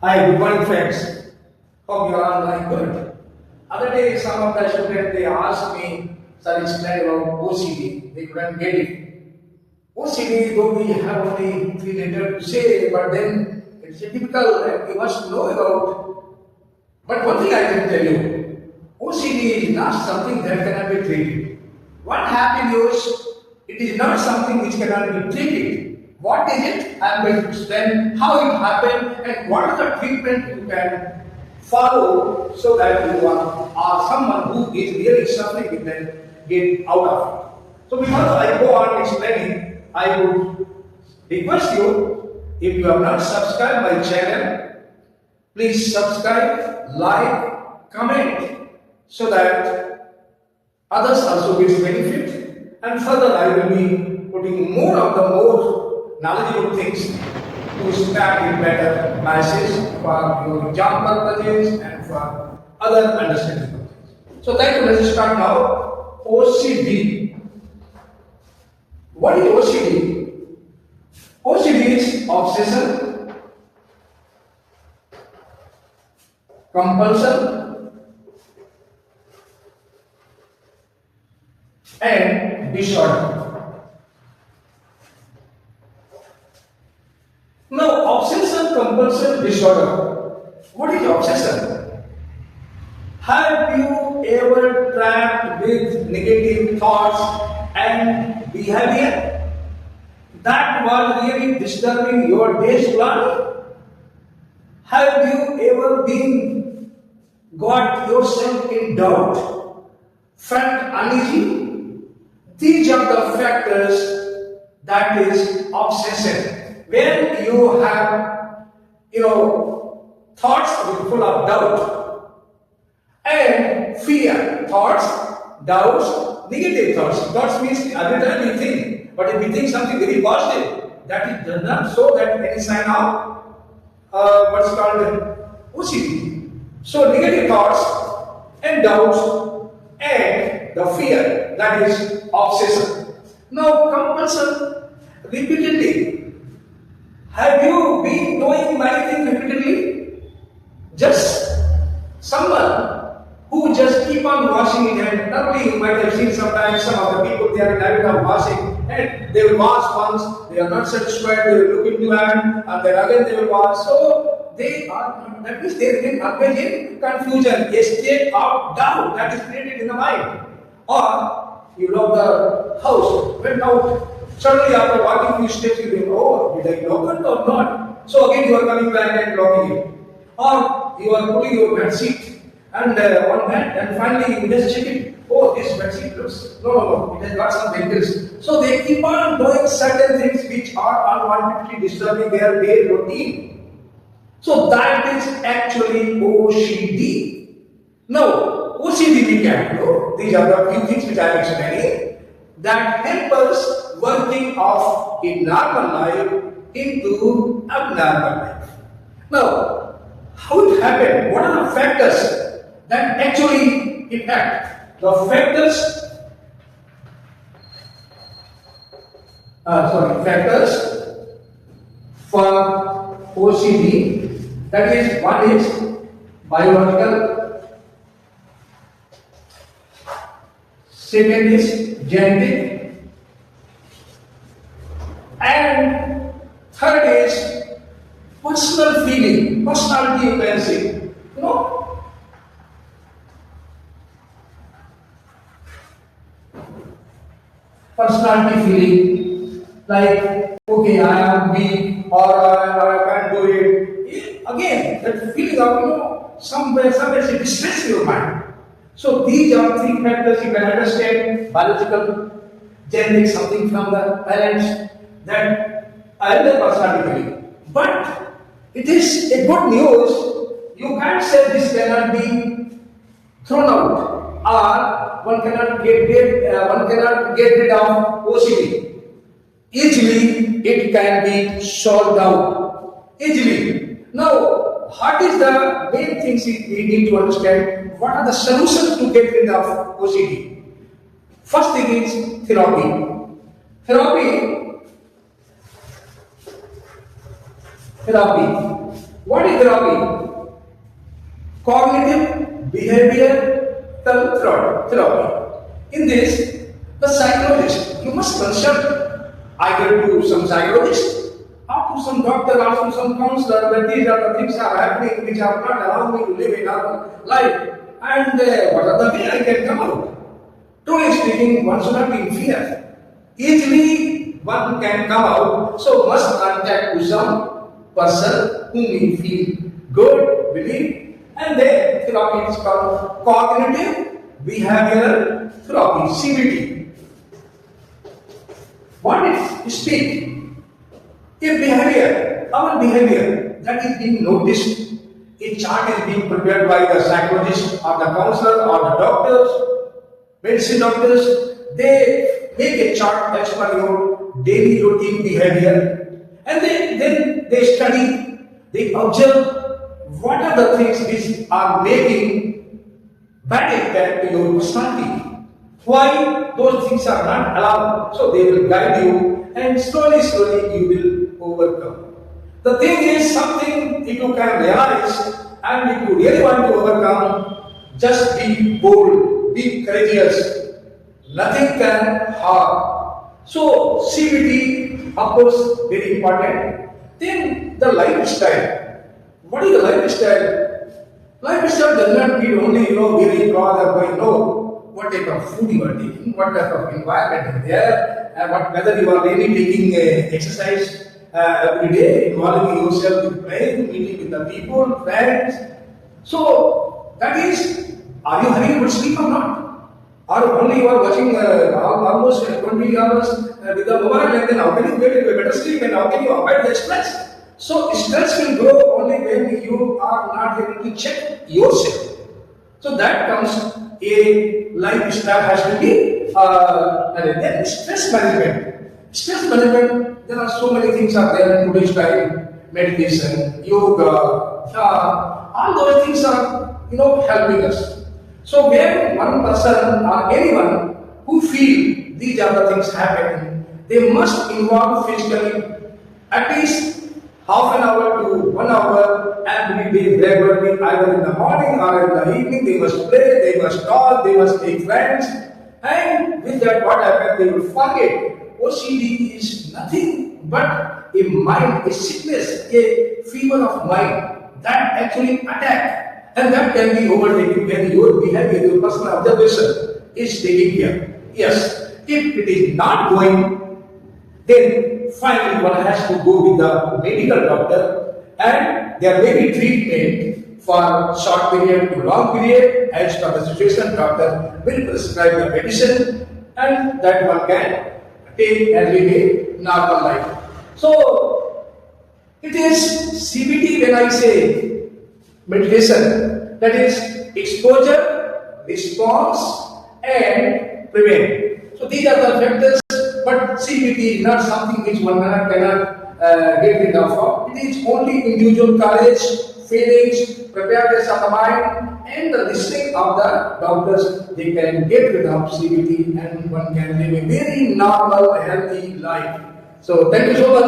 Hi, good morning, friends. Hope you are all doing good. Other day, some of the students they asked me, "Sir, explain about OCD." They couldn't get it. OCD, though we have only 3 letters to say, but then it's a typical and you must know about. But one thing I can tell you, OCD is not something that cannot be treated. What happened is, it is not something which cannot be treated. What is it? I am going to explain how it happened and what is the treatment you can follow so that you are someone who is really suffering with them get out of it. So before I go on explaining, I would request you, if you have not subscribed my channel, please subscribe, like, comment so that others also get benefit. And further, I will be putting more of the more knowledgeable things to start with better message for your job purposes and for other understanding purposes. So thank you. Let's start now. OCD. What is OCD? OCD is obsession, compulsion, and disorder. Now, obsession, compulsion, disorder. What is obsession? Have you ever trapped with negative thoughts and behavior that was really disturbing your day's plan? Have you ever been got yourself in doubt, felt uneasy? These are the factors that is obsession. When you have, thoughts full of doubt and fear, thoughts, doubts, negative thoughts. Thoughts means every time we think, but if we think something very positive, that it does not show that any sign of what's called OCD. So negative thoughts and doubts and the fear, that is obsession. Now compulsion, repeatedly. Have you been doing many things repeatedly? Just someone who just keep on washing his hand. Normally you might have seen sometimes some of the people they are in habit of washing and they will wash once, they are not satisfied, they will look into hand and then again they will wash. So they are, that means they remain always in confusion, a state of doubt that is created in the mind. Or you lock the house, went out. Suddenly after walking few steps you think, oh, did I lock it or not? So again you are coming back and locking it. Or you are pulling your bed sheet and on that and finally you just check it. Oh, this bed sheet looks, no, it has got some wrinkles. So they keep on doing certain things which are unwantedly disturbing their day routine. So that is actually OCD. Now, OCD we can do. These are the few things which I am explaining that help us working of a normal life into abnormal life. Now, how it happened? What are the factors that actually impact? The factors, factors for OCD. That is, one is biological, second is genetic, and third is personal feeling, personality you can say. Personality feeling, like, okay, I am weak or I can't do it. Again, that feeling of, somewhere it distress your mind. So these are three factors you can understand: biological, genetic, something from the parents, that another personality. But it is a good news. You can't say this cannot be thrown out, or one cannot get rid of OCD. Easily, it can be solved out. Easily. Now, what is the main things we need to understand? What are the solutions to get rid of OCD? First thing is therapy. Therapy What is therapy? Cognitive behavioral therapy. In this, the psychologist, you must consult either to some psychologist or to some doctor or to some counselor that these are the things are happening which are not allowing me to live a normal life, and what are the way I can come out. Truly speaking, one should not be in fear. Easily one can come out, so must contact to some person whom we feel good, believe, and then therapy is called cognitive behavioral therapy, CBT. What is speak? If behavior, our behavior that is being noticed, a chart is being prepared by the psychologist or the counselor or the doctors, medicine doctors, they make a chart as per your daily routine behavior, and then they study, they observe what are the things which are making bad impact to your personality. Why those things are not allowed? So they will guide you, and slowly you will overcome. The thing is something if you can realize, and if you really want to overcome, just be bold, be courageous. Nothing can harm. So CBT, of course, very important. Then the lifestyle. What is the lifestyle? Lifestyle does not mean only wearing clothes or going. No, what type of food you are taking, what type of environment is there, and whether you are really taking exercise every day, involving yourself with playing, meeting with the people, friends. So that is, are you having good sleep or not? Or only you are watching almost 20 hours with the mobile, and then how can you get into a better sleep, and how can you avoid the stress? So stress will grow only when you are not able to check yourself. So that comes a lifestyle has to be and then stress management. Stress management, there are so many things are there in today's time. Meditation, yoga, all those things are helping us. So when one person or anyone who feel these are the things happening, they must involve physically at least half an hour to 1 hour every day regularly, either in the morning or in the evening. They must play, they must talk, they must make friends, and with that what happens, they will forget. OCD is nothing but a mind, a sickness, a fever of mind that actually attack. And that can be overtaken when your behavior, your personal observation is taking care. Yes, if it is not going, then finally one has to go with the medical doctor, and there may be treatment for short period to long period. As per the situation, doctor will prescribe the medicine, and that one can take and live a normal life. So it is CBT when I say meditation, that is exposure, response, and prevent. So these are the factors, but CBT is not something which one cannot get rid of. It is only individual courage, feelings, preparedness of the mind, and the listening of the doctors. They can get rid of CBT, and one can live a very normal, healthy life. So thank you so much.